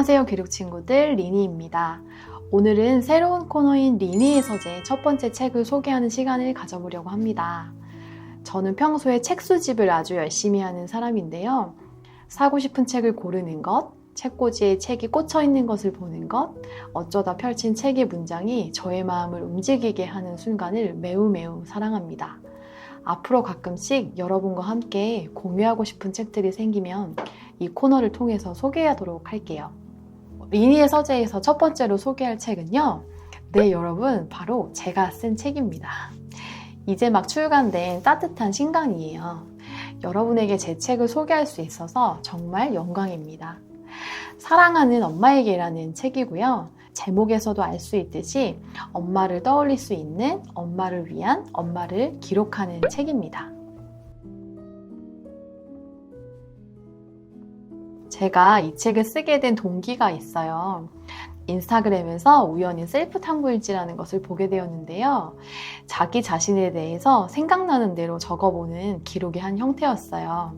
안녕하세요 기록친구들, 리니입니다. 오늘은 새로운 코너인 리니의 서재 첫 번째 책을 소개하는 시간을 가져보려고 합니다. 저는 평소에 책 수집을 아주 열심히 하는 사람인데요. 사고 싶은 책을 고르는 것, 책꽂이에 책이 꽂혀 있는 것을 보는 것, 어쩌다 펼친 책의 문장이 저의 마음을 움직이게 하는 순간을 매우 사랑합니다. 앞으로 가끔씩 여러분과 함께 공유하고 싶은 책들이 생기면 이 코너를 통해서 소개하도록 할게요. 리니의 서재에서 첫 번째로 소개할 책은요. 네, 여러분, 바로 제가 쓴 책입니다. 이제 막 출간된 따뜻한 신간이에요. 여러분에게 제 책을 소개할 수 있어서 정말 영광입니다. 사랑하는 엄마에게라는 책이고요. 제목에서도 알 수 있듯이 엄마를 떠올릴 수 있는, 엄마를 위한, 엄마를 기록하는 책입니다. 제가 이 책을 쓰게 된 동기가 있어요. 인스타그램에서 우연히 셀프 탐구일지라는 것을 보게 되었는데요. 자기 자신에 대해서 생각나는 대로 적어보는 기록의 한 형태였어요.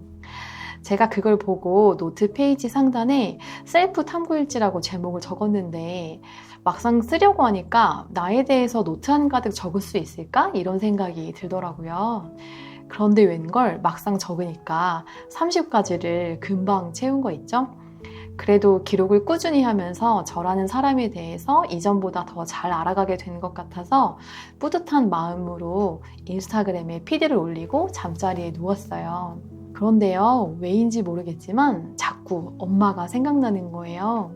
제가 그걸 보고 노트 페이지 상단에 셀프 탐구일지라고 제목을 적었는데 막상 쓰려고 하니까 나에 대해서 노트 한가득 적을 수 있을까? 이런 생각이 들더라고요. 그런데 웬걸 막상 적으니까 30가지를 금방 채운 거 있죠? 그래도 기록을 꾸준히 하면서 저라는 사람에 대해서 이전보다 더 잘 알아가게 된 것 같아서 뿌듯한 마음으로 인스타그램에 피드를 올리고 잠자리에 누웠어요. 그런데요, 왜인지 모르겠지만 자꾸 엄마가 생각나는 거예요.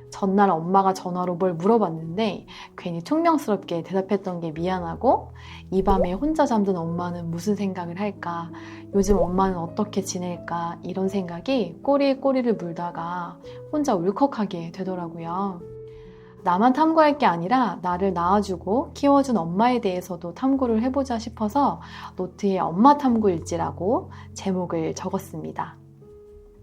전날 엄마가 전화로 뭘 물어봤는데 괜히 퉁명스럽게 대답했던 게 미안하고, 이 밤에 혼자 잠든 엄마는 무슨 생각을 할까, 요즘 엄마는 어떻게 지낼까, 이런 생각이 꼬리에 꼬리를 물다가 혼자 울컥하게 되더라고요. 나만 탐구할 게 아니라 나를 낳아주고 키워준 엄마에 대해서도 탐구를 해보자 싶어서 노트에 엄마 탐구일지라고 제목을 적었습니다.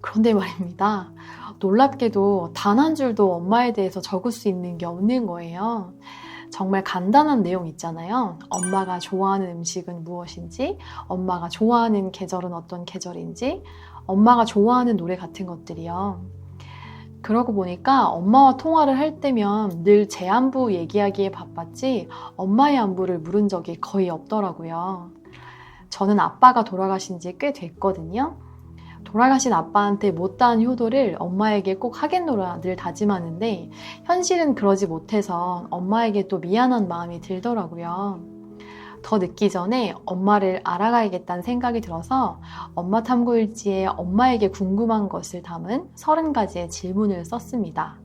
그런데 말입니다. 놀랍게도 단 한 줄도 엄마에 대해서 적을 수 있는 게 없는 거예요. 정말 간단한 내용 있잖아요. 엄마가 좋아하는 음식은 무엇인지, 엄마가 좋아하는 계절은 어떤 계절인지, 엄마가 좋아하는 노래 같은 것들이요. 그러고 보니까 엄마와 통화를 할 때면 늘 제 안부 얘기하기에 바빴지 엄마의 안부를 물은 적이 거의 없더라고요. 저는 아빠가 돌아가신 지 꽤 됐거든요. 돌아가신 아빠한테 못다한 효도를 엄마에게 꼭 하겠노라 늘 다짐하는데 현실은 그러지 못해서 엄마에게 또 미안한 마음이 들더라고요. 더 늦기 전에 엄마를 알아가야겠다는 생각이 들어서 엄마 탐구일지에 엄마에게 궁금한 것을 담은 30가지의 질문을 썼습니다.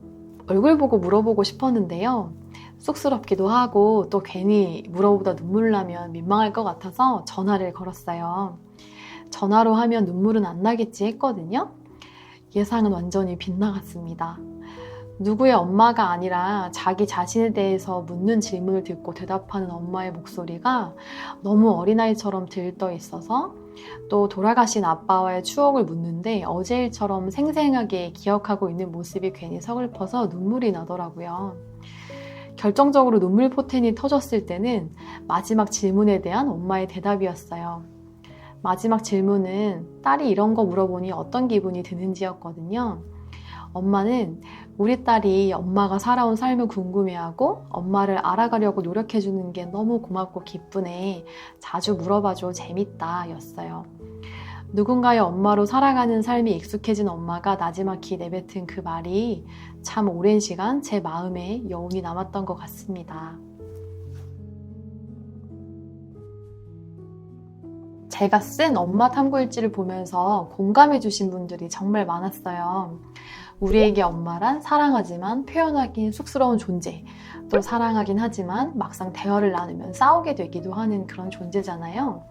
얼굴 보고 물어보고 싶었는데요. 쑥스럽기도 하고 또 괜히 물어보다 눈물 나면 민망할 것 같아서 전화를 걸었어요. 전화로 하면 눈물은 안 나겠지 했거든요. 예상은 완전히 빗나갔습니다. 누구의 엄마가 아니라 자기 자신에 대해서 묻는 질문을 듣고 대답하는 엄마의 목소리가 너무 어린아이처럼 들떠 있어서, 또 돌아가신 아빠와의 추억을 묻는데 어제 일처럼 생생하게 기억하고 있는 모습이 괜히 서글퍼서 눈물이 나더라고요. 결정적으로 눈물 포텐이 터졌을 때는 마지막 질문에 대한 엄마의 대답이었어요. 마지막 질문은 딸이 이런 거 물어보니 어떤 기분이 드는지였거든요. 엄마는 우리 딸이 엄마가 살아온 삶을 궁금해하고 엄마를 알아가려고 노력해주는 게 너무 고맙고 기쁘네. 자주 물어봐줘. 재밌다. 였어요. 누군가의 엄마로 살아가는 삶이 익숙해진 엄마가 나지막히 내뱉은 그 말이 참 오랜 시간 제 마음에 여운이 남았던 것 같습니다. 제가 쓴 엄마 탐구일지를 보면서 공감해 주신 분들이 정말 많았어요. 우리에게 엄마란 사랑하지만 표현하긴 쑥스러운 존재, 또 사랑하긴 하지만 막상 대화를 나누면 싸우게 되기도 하는 그런 존재잖아요.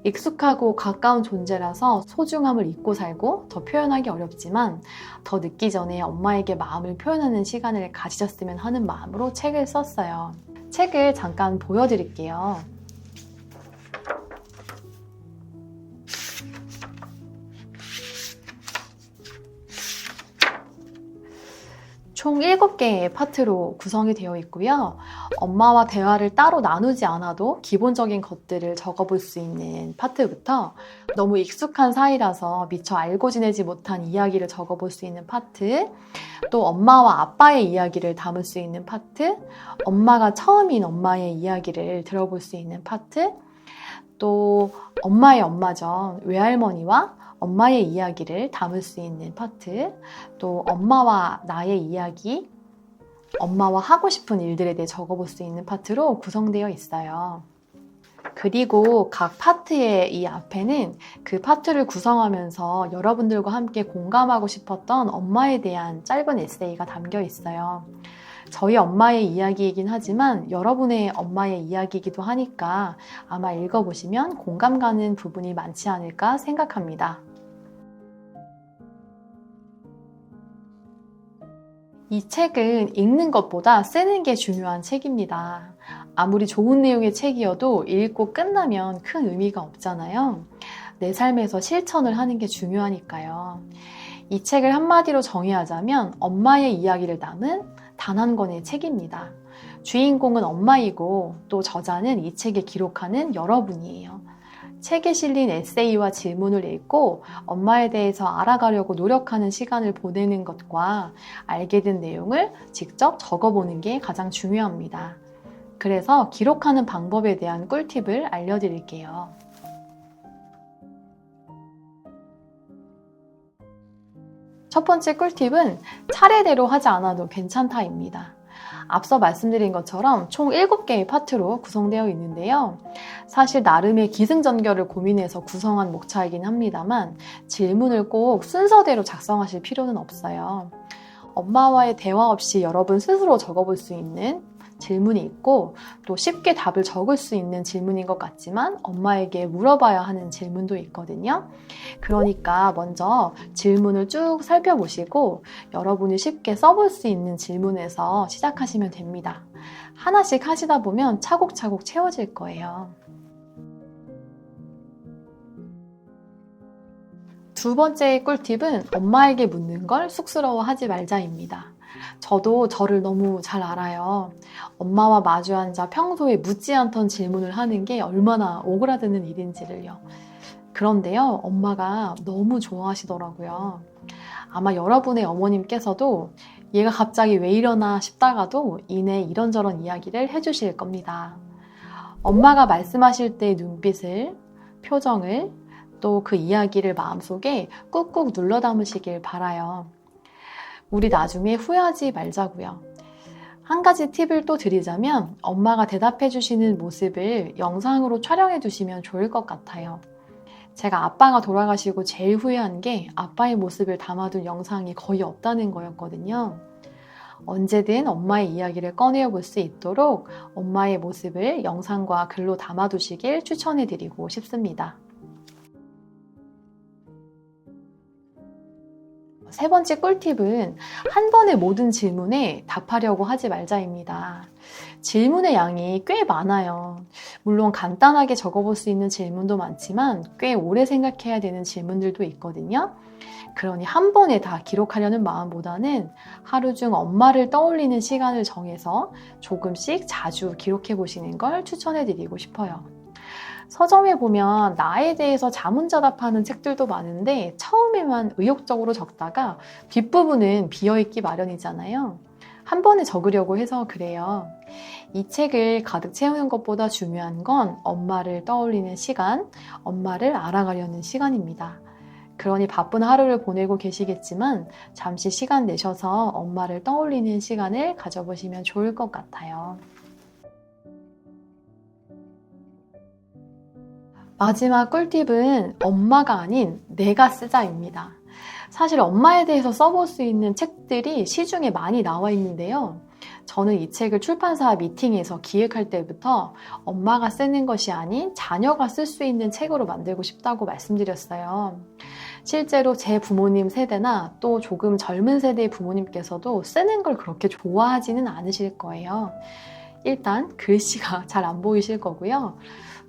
익숙하고 가까운 존재라서 소중함을 잊고 살고 더 표현하기 어렵지만 더 늦기 전에 엄마에게 마음을 표현하는 시간을 가지셨으면 하는 마음으로 책을 썼어요. 책을 잠깐 보여드릴게요. 총 7개의 파트로 구성이 되어 있고요. 엄마와 대화를 따로 나누지 않아도 기본적인 것들을 적어볼 수 있는 파트부터 너무 익숙한 사이라서 미처 알고 지내지 못한 이야기를 적어볼 수 있는 파트, 또 엄마와 아빠의 이야기를 담을 수 있는 파트, 엄마가 처음인 엄마의 이야기를 들어볼 수 있는 파트, 또 엄마의 엄마죠. 외할머니와 엄마의 이야기를 담을 수 있는 파트, 또 엄마와 나의 이야기, 엄마와 하고 싶은 일들에 대해 적어볼 수 있는 파트로 구성되어 있어요. 그리고 각 파트의 이 앞에는 그 파트를 구성하면서 여러분들과 함께 공감하고 싶었던 엄마에 대한 짧은 에세이가 담겨 있어요. 저희 엄마의 이야기이긴 하지만 여러분의 엄마의 이야기이기도 하니까 아마 읽어보시면 공감 가는 부분이 많지 않을까 생각합니다. 이 책은 읽는 것보다 쓰는 게 중요한 책입니다. 아무리 좋은 내용의 책이어도 읽고 끝나면 큰 의미가 없잖아요. 내 삶에서 실천을 하는 게 중요하니까요. 이 책을 한마디로 정의하자면 엄마의 이야기를 담은 단 한 권의 책입니다. 주인공은 엄마이고 또 저자는 이 책에 기록하는 여러분이에요. 책에 실린 에세이와 질문을 읽고 엄마에 대해서 알아가려고 노력하는 시간을 보내는 것과 알게 된 내용을 직접 적어보는 게 가장 중요합니다. 그래서 기록하는 방법에 대한 꿀팁을 알려드릴게요. 첫 번째 꿀팁은 차례대로 하지 않아도 괜찮다입니다. 앞서 말씀드린 것처럼 총 7개의 파트로 구성되어 있는데요. 사실 나름의 기승전결을 고민해서 구성한 목차이긴 합니다만 질문을 꼭 순서대로 작성하실 필요는 없어요. 엄마와의 대화 없이 여러분 스스로 적어볼 수 있는 질문이 있고 또 쉽게 답을 적을 수 있는 질문인 것 같지만 엄마에게 물어봐야 하는 질문도 있거든요. 그러니까 먼저 질문을 쭉 살펴보시고 여러분이 쉽게 써볼 수 있는 질문에서 시작하시면 됩니다. 하나씩 하시다 보면 차곡차곡 채워질 거예요. 두 번째 꿀팁은 엄마에게 묻는 걸 쑥스러워하지 말자입니다. 저도 저를 너무 잘 알아요. 엄마와 마주 앉아 평소에 묻지 않던 질문을 하는 게 얼마나 오그라드는 일인지를요. 그런데요, 엄마가 너무 좋아하시더라고요. 아마 여러분의 어머님께서도 얘가 갑자기 왜 이러나 싶다가도 이내 이런저런 이야기를 해주실 겁니다. 엄마가 말씀하실 때의 눈빛을, 표정을, 또 그 이야기를 마음속에 꾹꾹 눌러 담으시길 바라요. 우리 나중에 후회하지 말자고요. 한 가지 팁을 또 드리자면 엄마가 대답해 주시는 모습을 영상으로 촬영해 두시면 좋을 것 같아요. 제가 아빠가 돌아가시고 제일 후회한 게 아빠의 모습을 담아둔 영상이 거의 없다는 거였거든요. 언제든 엄마의 이야기를 꺼내어 볼 수 있도록 엄마의 모습을 영상과 글로 담아두시길 추천해 드리고 싶습니다. 세 번째 꿀팁은 한 번에 모든 질문에 답하려고 하지 말자입니다. 질문의 양이 꽤 많아요. 물론 간단하게 적어볼 수 있는 질문도 많지만 꽤 오래 생각해야 되는 질문들도 있거든요. 그러니 한 번에 다 기록하려는 마음보다는 하루 중 엄마를 떠올리는 시간을 정해서 조금씩 자주 기록해 보시는 걸 추천해 드리고 싶어요. 서점에 보면 나에 대해서 자문자답하는 책들도 많은데 처음에만 의욕적으로 적다가 뒷부분은 비어있기 마련이잖아요. 한 번에 적으려고 해서 그래요. 이 책을 가득 채우는 것보다 중요한 건 엄마를 떠올리는 시간, 엄마를 알아가려는 시간입니다. 그러니 바쁜 하루를 보내고 계시겠지만 잠시 시간 내셔서 엄마를 떠올리는 시간을 가져보시면 좋을 것 같아요. 마지막 꿀팁은 엄마가 아닌 내가 쓰자입니다. 사실 엄마에 대해서 써볼 수 있는 책들이 시중에 많이 나와 있는데요. 저는 이 책을 출판사 미팅에서 기획할 때부터 엄마가 쓰는 것이 아닌 자녀가 쓸 수 있는 책으로 만들고 싶다고 말씀드렸어요. 실제로 제 부모님 세대나 또 조금 젊은 세대의 부모님께서도 쓰는 걸 그렇게 좋아하지는 않으실 거예요. 일단 글씨가 잘 안 보이실 거고요.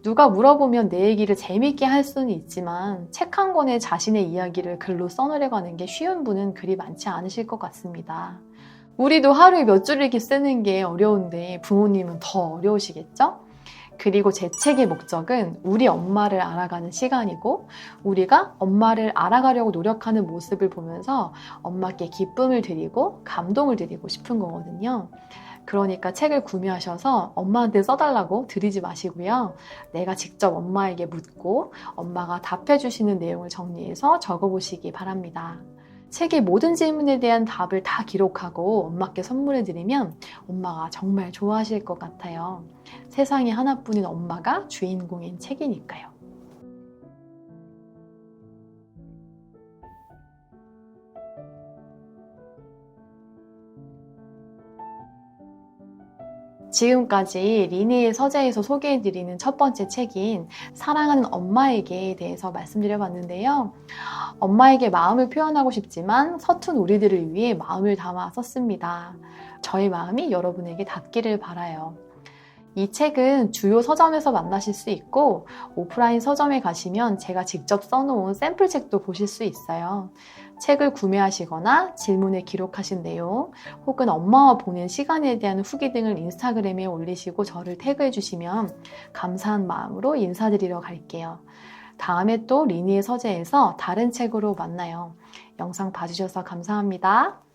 누가 물어보면 내 얘기를 재밌게 할 수는 있지만 책 한 권에 자신의 이야기를 글로 써내려가는 게 쉬운 분은 그리 많지 않으실 것 같습니다. 우리도 하루에 몇 줄 읽기 쓰는 게 어려운데 부모님은 더 어려우시겠죠? 그리고 제 책의 목적은 우리 엄마를 알아가는 시간이고 우리가 엄마를 알아가려고 노력하는 모습을 보면서 엄마께 기쁨을 드리고 감동을 드리고 싶은 거거든요. 그러니까 책을 구매하셔서 엄마한테 써달라고 드리지 마시고요. 내가 직접 엄마에게 묻고 엄마가 답해주시는 내용을 정리해서 적어보시기 바랍니다. 책의 모든 질문에 대한 답을 다 기록하고 엄마께 선물해드리면 엄마가 정말 좋아하실 것 같아요. 세상에 하나뿐인 엄마가 주인공인 책이니까요. 지금까지 리니의 서재에서 소개해드리는 첫 번째 책인 사랑하는 엄마에게에 대해서 말씀드려봤는데요. 엄마에게 마음을 표현하고 싶지만 서툰 우리들을 위해 마음을 담아 썼습니다. 저의 마음이 여러분에게 닿기를 바라요. 이 책은 주요 서점에서 만나실 수 있고 오프라인 서점에 가시면 제가 직접 써놓은 샘플 책도 보실 수 있어요. 책을 구매하시거나 질문에 기록하신 내용 혹은 엄마와 보낸 시간에 대한 후기 등을 인스타그램에 올리시고 저를 태그해 주시면 감사한 마음으로 인사드리러 갈게요. 다음에 또 리니의 서재에서 다른 책으로 만나요. 영상 봐주셔서 감사합니다.